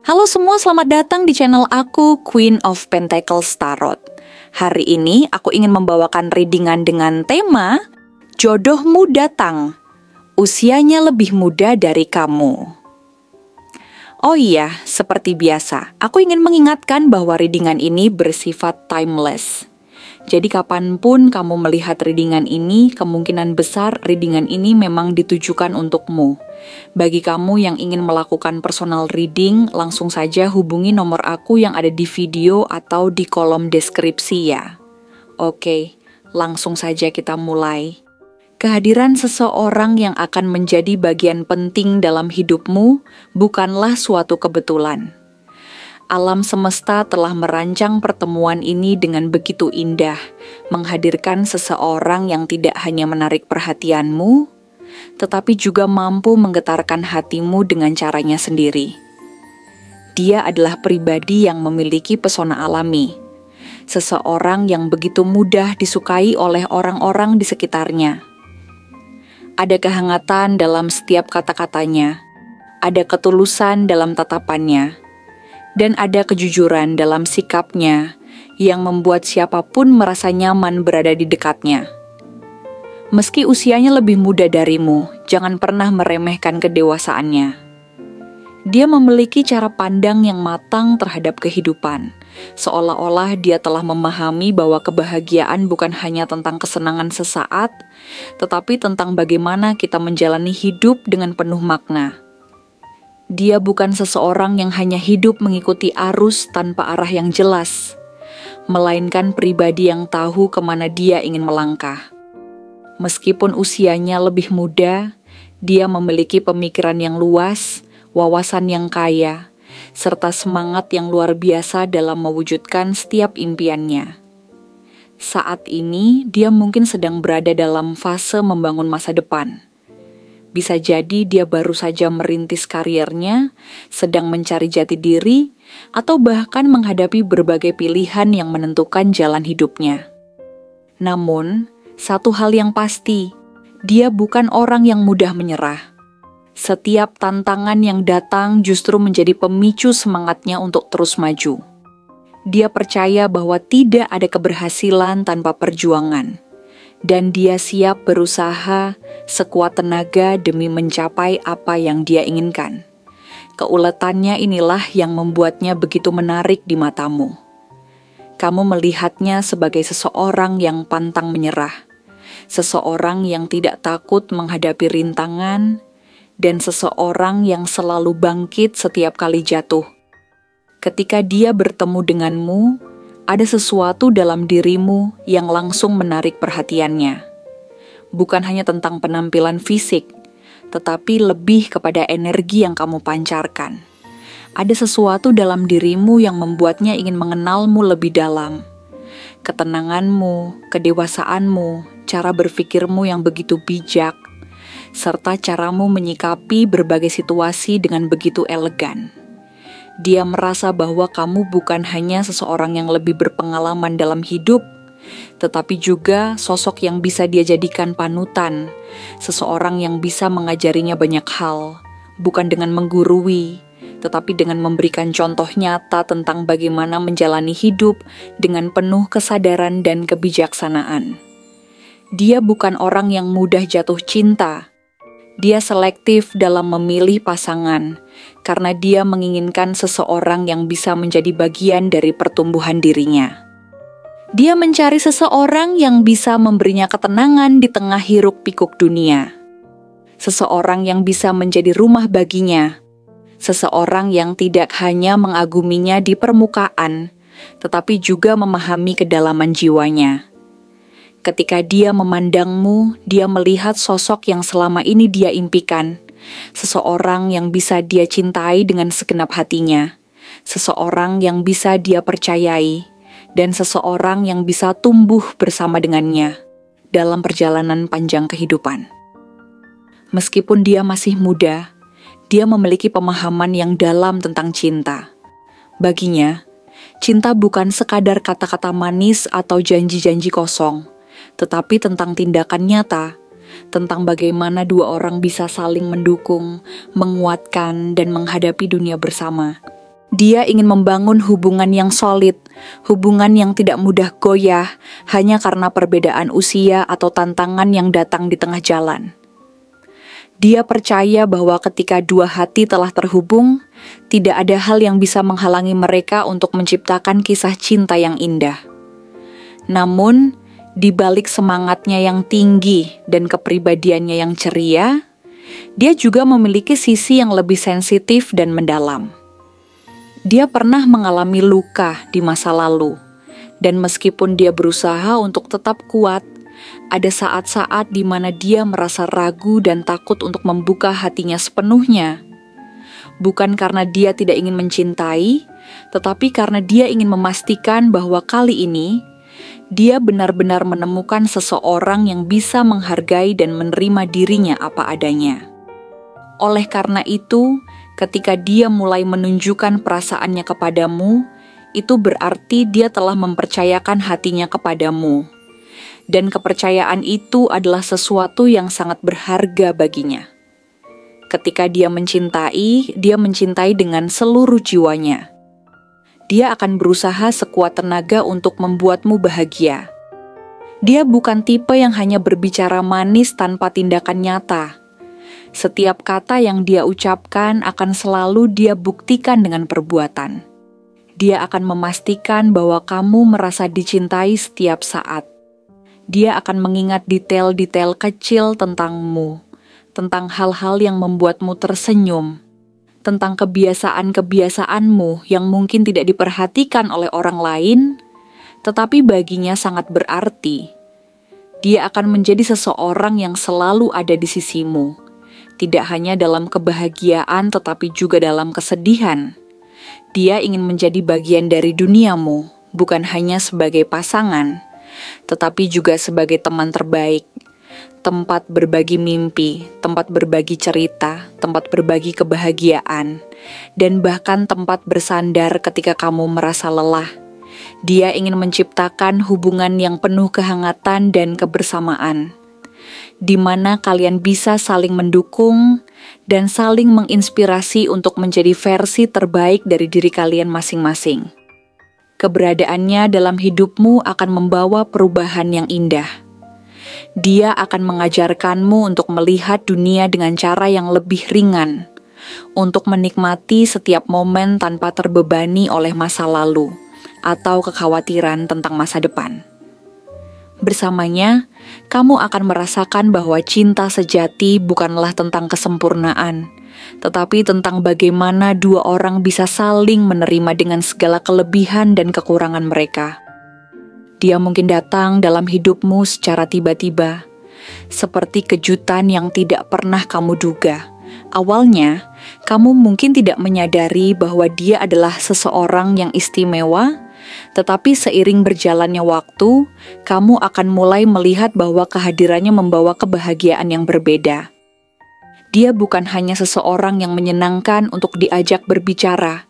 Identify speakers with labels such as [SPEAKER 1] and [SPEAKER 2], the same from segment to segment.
[SPEAKER 1] Halo semua, selamat datang di channel aku, Queen of Pentacles Tarot. Hari ini aku ingin membawakan readingan dengan tema Jodohmu datang, usianya lebih muda dari kamu. Oh iya, seperti biasa, aku ingin mengingatkan bahwa readingan ini bersifat timeless. Jadi kapanpun kamu melihat readingan ini, kemungkinan besar readingan ini memang ditujukan untukmu. Bagi kamu yang ingin melakukan personal reading, langsung saja hubungi nomor aku yang ada di video atau di kolom deskripsi ya. Oke, langsung saja kita mulai. Kehadiran seseorang yang akan menjadi bagian penting dalam hidupmu bukanlah suatu kebetulan. Alam semesta telah merancang pertemuan ini dengan begitu indah, menghadirkan seseorang yang tidak hanya menarik perhatianmu, tetapi juga mampu menggetarkan hatimu dengan caranya sendiri. Dia adalah pribadi yang memiliki pesona alami, seseorang yang begitu mudah disukai oleh orang-orang di sekitarnya. Ada kehangatan dalam setiap kata-katanya, ada ketulusan dalam tatapannya, dan ada kejujuran dalam sikapnya yang membuat siapapun merasa nyaman berada di dekatnya. Meski usianya lebih muda darimu, jangan pernah meremehkan kedewasaannya. Dia memiliki cara pandang yang matang terhadap kehidupan, seolah-olah dia telah memahami bahwa kebahagiaan bukan hanya tentang kesenangan sesaat, tetapi tentang bagaimana kita menjalani hidup dengan penuh makna. Dia bukan seseorang yang hanya hidup mengikuti arus tanpa arah yang jelas, melainkan pribadi yang tahu kemana dia ingin melangkah. Meskipun usianya lebih muda, dia memiliki pemikiran yang luas, wawasan yang kaya, serta semangat yang luar biasa dalam mewujudkan setiap impiannya. Saat ini, dia mungkin sedang berada dalam fase membangun masa depan. Bisa jadi dia baru saja merintis karirnya, sedang mencari jati diri, atau bahkan menghadapi berbagai pilihan yang menentukan jalan hidupnya. Namun, satu hal yang pasti, dia bukan orang yang mudah menyerah. Setiap tantangan yang datang justru menjadi pemicu semangatnya untuk terus maju. Dia percaya bahwa tidak ada keberhasilan tanpa perjuangan, dan dia siap berusaha sekuat tenaga demi mencapai apa yang dia inginkan. Keuletannya inilah yang membuatnya begitu menarik di matamu. Kamu melihatnya sebagai seseorang yang pantang menyerah, seseorang yang tidak takut menghadapi rintangan, dan seseorang yang selalu bangkit setiap kali jatuh. Ketika dia bertemu denganmu, ada sesuatu dalam dirimu yang langsung menarik perhatiannya. Bukan hanya tentang penampilan fisik, tetapi lebih kepada energi yang kamu pancarkan. Ada sesuatu dalam dirimu yang membuatnya ingin mengenalmu lebih dalam. Ketenanganmu, kedewasaanmu, cara berpikirmu yang begitu bijak, serta caramu menyikapi berbagai situasi dengan begitu elegan. Dia merasa bahwa kamu bukan hanya seseorang yang lebih berpengalaman dalam hidup, tetapi juga sosok yang bisa dia jadikan panutan, seseorang yang bisa mengajarinya banyak hal, bukan dengan menggurui, tetapi dengan memberikan contoh nyata tentang bagaimana menjalani hidup dengan penuh kesadaran dan kebijaksanaan. Dia bukan orang yang mudah jatuh cinta. Dia selektif dalam memilih pasangan, karena dia menginginkan seseorang yang bisa menjadi bagian dari pertumbuhan dirinya. Dia mencari seseorang yang bisa memberinya ketenangan di tengah hiruk-pikuk dunia. Seseorang yang bisa menjadi rumah baginya. Seseorang yang tidak hanya mengaguminya di permukaan, tetapi juga memahami kedalaman jiwanya. Ketika dia memandangmu, dia melihat sosok yang selama ini dia impikan. Seseorang yang bisa dia cintai dengan segenap hatinya. Seseorang yang bisa dia percayai. Dan seseorang yang bisa tumbuh bersama dengannya dalam perjalanan panjang kehidupan. Meskipun dia masih muda, dia memiliki pemahaman yang dalam tentang cinta. Baginya, cinta bukan sekadar kata-kata manis atau janji-janji kosong, tetapi tentang tindakan nyata, tentang bagaimana dua orang bisa saling mendukung, menguatkan, dan menghadapi dunia bersama. Dia ingin membangun hubungan yang solid, hubungan yang tidak mudah goyah hanya karena perbedaan usia atau tantangan yang datang di tengah jalan. Dia percaya bahwa ketika dua hati telah terhubung, tidak ada hal yang bisa menghalangi mereka untuk menciptakan kisah cinta yang indah. Namun, di balik semangatnya yang tinggi dan kepribadiannya yang ceria, dia juga memiliki sisi yang lebih sensitif dan mendalam. Dia pernah mengalami luka di masa lalu, dan meskipun dia berusaha untuk tetap kuat, ada saat-saat di mana dia merasa ragu dan takut untuk membuka hatinya sepenuhnya. Bukan karena dia tidak ingin mencintai, tetapi karena dia ingin memastikan bahwa kali ini, dia benar-benar menemukan seseorang yang bisa menghargai dan menerima dirinya apa adanya. Oleh karena itu, ketika dia mulai menunjukkan perasaannya kepadamu, itu berarti dia telah mempercayakan hatinya kepadamu. Dan kepercayaan itu adalah sesuatu yang sangat berharga baginya. Ketika dia mencintai dengan seluruh jiwanya. Dia akan berusaha sekuat tenaga untuk membuatmu bahagia. Dia bukan tipe yang hanya berbicara manis tanpa tindakan nyata. Setiap kata yang dia ucapkan akan selalu dia buktikan dengan perbuatan. Dia akan memastikan bahwa kamu merasa dicintai setiap saat. Dia akan mengingat detail-detail kecil tentangmu, tentang hal-hal yang membuatmu tersenyum, tentang kebiasaan-kebiasaanmu yang mungkin tidak diperhatikan oleh orang lain, tetapi baginya sangat berarti. Dia akan menjadi seseorang yang selalu ada di sisimu. Tidak hanya dalam kebahagiaan tetapi juga dalam kesedihan. Dia ingin menjadi bagian dari duniamu, bukan hanya sebagai pasangan, tetapi juga sebagai teman terbaik, tempat berbagi mimpi, tempat berbagi cerita, tempat berbagi kebahagiaan, dan bahkan tempat bersandar ketika kamu merasa lelah. Dia ingin menciptakan hubungan yang penuh kehangatan dan kebersamaan, di mana kalian bisa saling mendukung dan saling menginspirasi untuk menjadi versi terbaik dari diri kalian masing-masing. Keberadaannya dalam hidupmu akan membawa perubahan yang indah. Dia akan mengajarkanmu untuk melihat dunia dengan cara yang lebih ringan, untuk menikmati setiap momen tanpa terbebani oleh masa lalu atau kekhawatiran tentang masa depan. Bersamanya, kamu akan merasakan bahwa cinta sejati bukanlah tentang kesempurnaan, tetapi tentang bagaimana dua orang bisa saling menerima dengan segala kelebihan dan kekurangan mereka. Dia mungkin datang dalam hidupmu secara tiba-tiba, seperti kejutan yang tidak pernah kamu duga. Awalnya, kamu mungkin tidak menyadari bahwa dia adalah seseorang yang istimewa, tetapi seiring berjalannya waktu, kamu akan mulai melihat bahwa kehadirannya membawa kebahagiaan yang berbeda. Dia bukan hanya seseorang yang menyenangkan untuk diajak berbicara,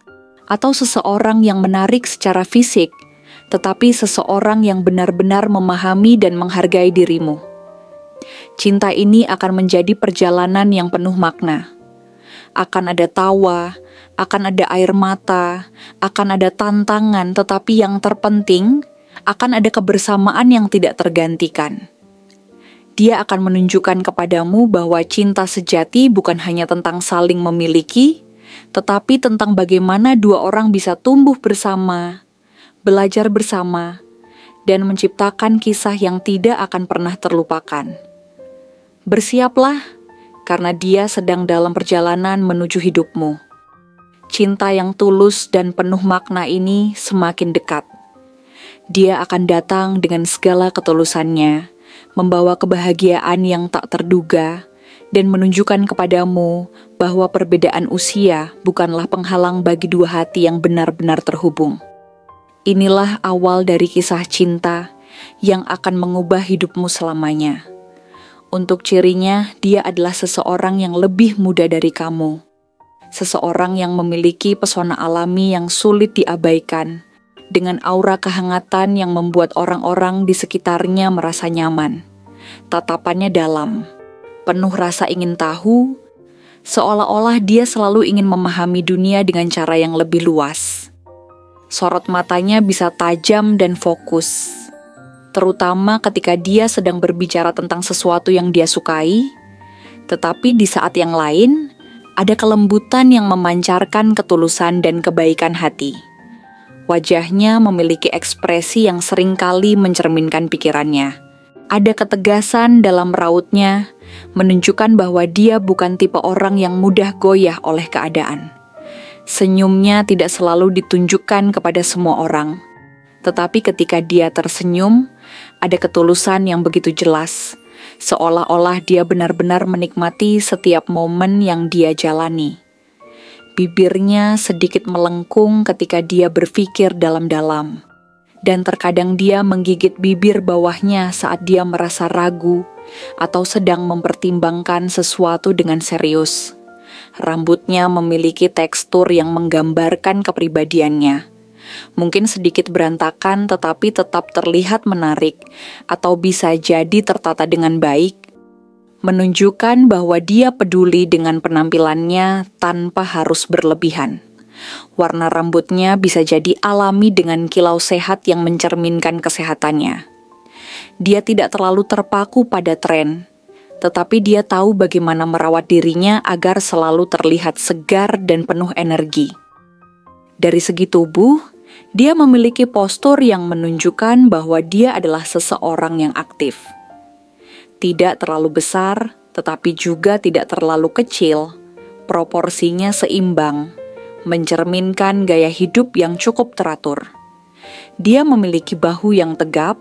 [SPEAKER 1] atau seseorang yang menarik secara fisik, tetapi seseorang yang benar-benar memahami dan menghargai dirimu. Cinta ini akan menjadi perjalanan yang penuh makna. Akan ada tawa, akan ada air mata, akan ada tantangan, tetapi yang terpenting, akan ada kebersamaan yang tidak tergantikan. Dia akan menunjukkan kepadamu bahwa cinta sejati bukan hanya tentang saling memiliki, tetapi tentang bagaimana dua orang bisa tumbuh bersama, belajar bersama, dan menciptakan kisah yang tidak akan pernah terlupakan. Bersiaplah, karena dia sedang dalam perjalanan menuju hidupmu. Cinta yang tulus dan penuh makna ini semakin dekat. Dia akan datang dengan segala ketulusannya, membawa kebahagiaan yang tak terduga, dan menunjukkan kepadamu bahwa perbedaan usia bukanlah penghalang bagi dua hati yang benar-benar terhubung. Inilah awal dari kisah cinta yang akan mengubah hidupmu selamanya. Untuk cirinya, dia adalah seseorang yang lebih muda dari kamu. Seseorang yang memiliki pesona alami yang sulit diabaikan, dengan aura kehangatan yang membuat orang-orang di sekitarnya merasa nyaman. Tatapannya dalam, penuh rasa ingin tahu, Seolah-olah dia selalu ingin memahami dunia dengan cara yang lebih luas. Sorot matanya bisa tajam dan fokus, terutama ketika dia sedang berbicara tentang sesuatu yang dia sukai. Tetapi di saat yang lain, ada kelembutan yang memancarkan ketulusan dan kebaikan hati. Wajahnya memiliki ekspresi yang seringkali mencerminkan pikirannya. Ada ketegasan dalam rautnya, menunjukkan bahwa dia bukan tipe orang yang mudah goyah oleh keadaan. Senyumnya tidak selalu ditunjukkan kepada semua orang, tetapi ketika dia tersenyum, ada ketulusan yang begitu jelas, seolah-olah dia benar-benar menikmati setiap momen yang dia jalani. Bibirnya sedikit melengkung ketika dia berpikir dalam-dalam, dan terkadang dia menggigit bibir bawahnya saat dia merasa ragu atau sedang mempertimbangkan sesuatu dengan serius. Rambutnya memiliki tekstur yang menggambarkan kepribadiannya. Mungkin sedikit berantakan tetapi tetap terlihat menarik, atau bisa jadi tertata dengan baik, menunjukkan bahwa dia peduli dengan penampilannya tanpa harus berlebihan. Warna rambutnya bisa jadi alami dengan kilau sehat yang mencerminkan kesehatannya. Dia tidak terlalu terpaku pada tren, tetapi dia tahu bagaimana merawat dirinya agar selalu terlihat segar dan penuh energi. Dari segi tubuh, dia memiliki postur yang menunjukkan bahwa dia adalah seseorang yang aktif. Tidak terlalu besar, tetapi juga tidak terlalu kecil. Proporsinya seimbang, mencerminkan gaya hidup yang cukup teratur. Dia memiliki bahu yang tegap,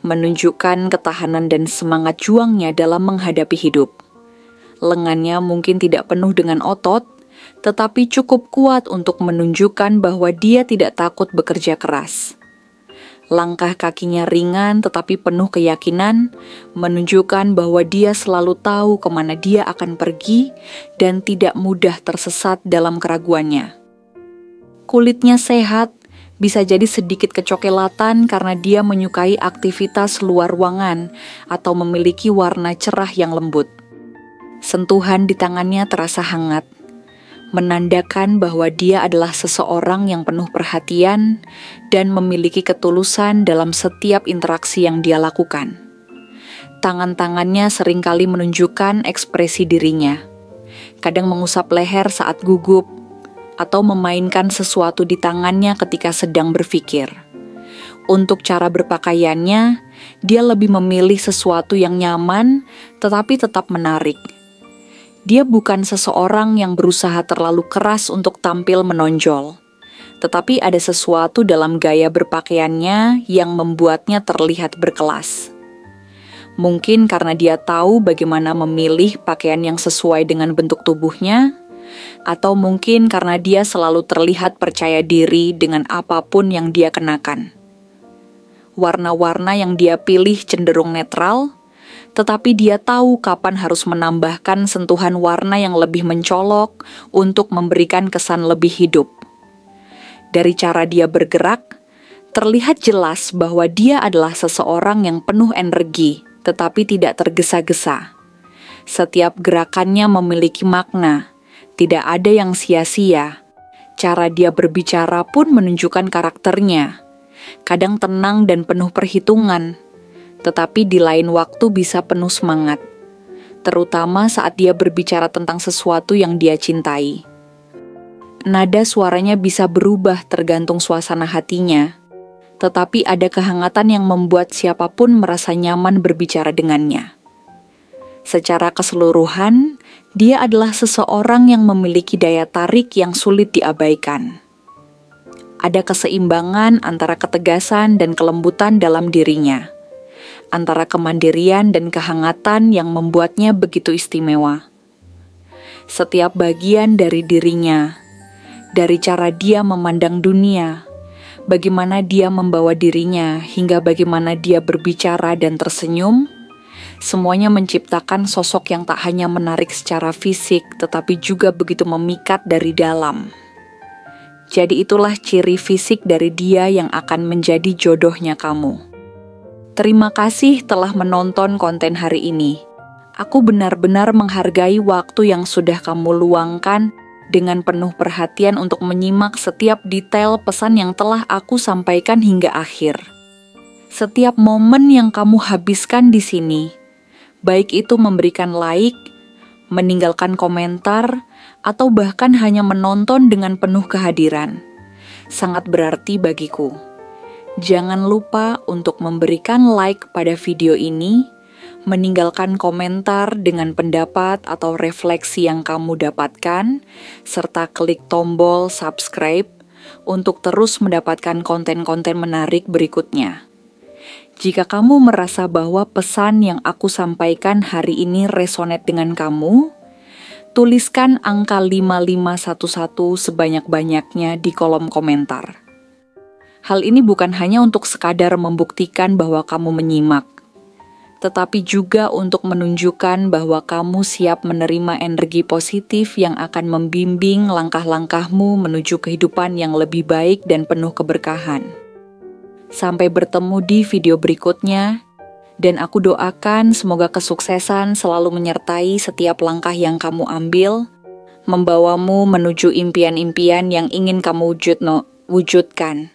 [SPEAKER 1] menunjukkan ketahanan dan semangat juangnya dalam menghadapi hidup. Lengannya mungkin tidak penuh dengan otot, tetapi cukup kuat untuk menunjukkan bahwa dia tidak takut bekerja keras. Langkah kakinya ringan tetapi penuh keyakinan, menunjukkan bahwa dia selalu tahu kemana dia akan pergi dan tidak mudah tersesat dalam keraguannya. Kulitnya sehat, bisa jadi sedikit kecoklatan karena dia menyukai aktivitas luar ruangan atau memiliki warna cerah yang lembut. Sentuhan di tangannya terasa hangat, menandakan bahwa dia adalah seseorang yang penuh perhatian dan memiliki ketulusan dalam setiap interaksi yang dia lakukan. Tangan-tangannya seringkali menunjukkan ekspresi dirinya, kadang mengusap leher saat gugup, atau memainkan sesuatu di tangannya ketika sedang berpikir. Untuk cara berpakaiannya, dia lebih memilih sesuatu yang nyaman tetapi tetap menarik. Dia bukan seseorang yang berusaha terlalu keras untuk tampil menonjol, tetapi ada sesuatu dalam gaya berpakaiannya yang membuatnya terlihat berkelas. Mungkin karena dia tahu bagaimana memilih pakaian yang sesuai dengan bentuk tubuhnya, atau mungkin karena dia selalu terlihat percaya diri dengan apapun yang dia kenakan. Warna-warna yang dia pilih cenderung netral, tetapi dia tahu kapan harus menambahkan sentuhan warna yang lebih mencolok untuk memberikan kesan lebih hidup. Dari cara dia bergerak, terlihat jelas bahwa dia adalah seseorang yang penuh energi, tetapi tidak tergesa-gesa. Setiap gerakannya memiliki makna, tidak ada yang sia-sia. Cara dia berbicara pun menunjukkan karakternya. Kadang tenang dan penuh perhitungan, tetapi di lain waktu bisa penuh semangat, terutama saat dia berbicara tentang sesuatu yang dia cintai. Nada suaranya bisa berubah tergantung suasana hatinya, tetapi ada kehangatan yang membuat siapapun merasa nyaman berbicara dengannya. Secara keseluruhan, dia adalah seseorang yang memiliki daya tarik yang sulit diabaikan. Ada keseimbangan antara ketegasan dan kelembutan dalam dirinya, antara kemandirian dan kehangatan yang membuatnya begitu istimewa. Setiap bagian dari dirinya, dari cara dia memandang dunia, bagaimana dia membawa dirinya, hingga bagaimana dia berbicara dan tersenyum, semuanya menciptakan sosok yang tak hanya menarik secara fisik, tetapi juga begitu memikat dari dalam. Jadi itulah ciri fisik dari dia yang akan menjadi jodohnya kamu. Terima kasih telah menonton konten hari ini. Aku benar-benar menghargai waktu yang sudah kamu luangkan dengan penuh perhatian untuk menyimak setiap detail pesan yang telah aku sampaikan hingga akhir. Setiap momen yang kamu habiskan di sini, baik itu memberikan like, meninggalkan komentar, atau bahkan hanya menonton dengan penuh kehadiran, sangat berarti bagiku. Jangan lupa untuk memberikan like pada video ini, meninggalkan komentar dengan pendapat atau refleksi yang kamu dapatkan, serta klik tombol subscribe untuk terus mendapatkan konten-konten menarik berikutnya. Jika kamu merasa bahwa pesan yang aku sampaikan hari ini resonate dengan kamu, tuliskan angka 5511 sebanyak-banyaknya di kolom komentar. Hal ini bukan hanya untuk sekadar membuktikan bahwa kamu menyimak, tetapi juga untuk menunjukkan bahwa kamu siap menerima energi positif yang akan membimbing langkah-langkahmu menuju kehidupan yang lebih baik dan penuh keberkahan. Sampai bertemu di video berikutnya, dan aku doakan semoga kesuksesan selalu menyertai setiap langkah yang kamu ambil, membawamu menuju impian-impian yang ingin kamu wujudkan.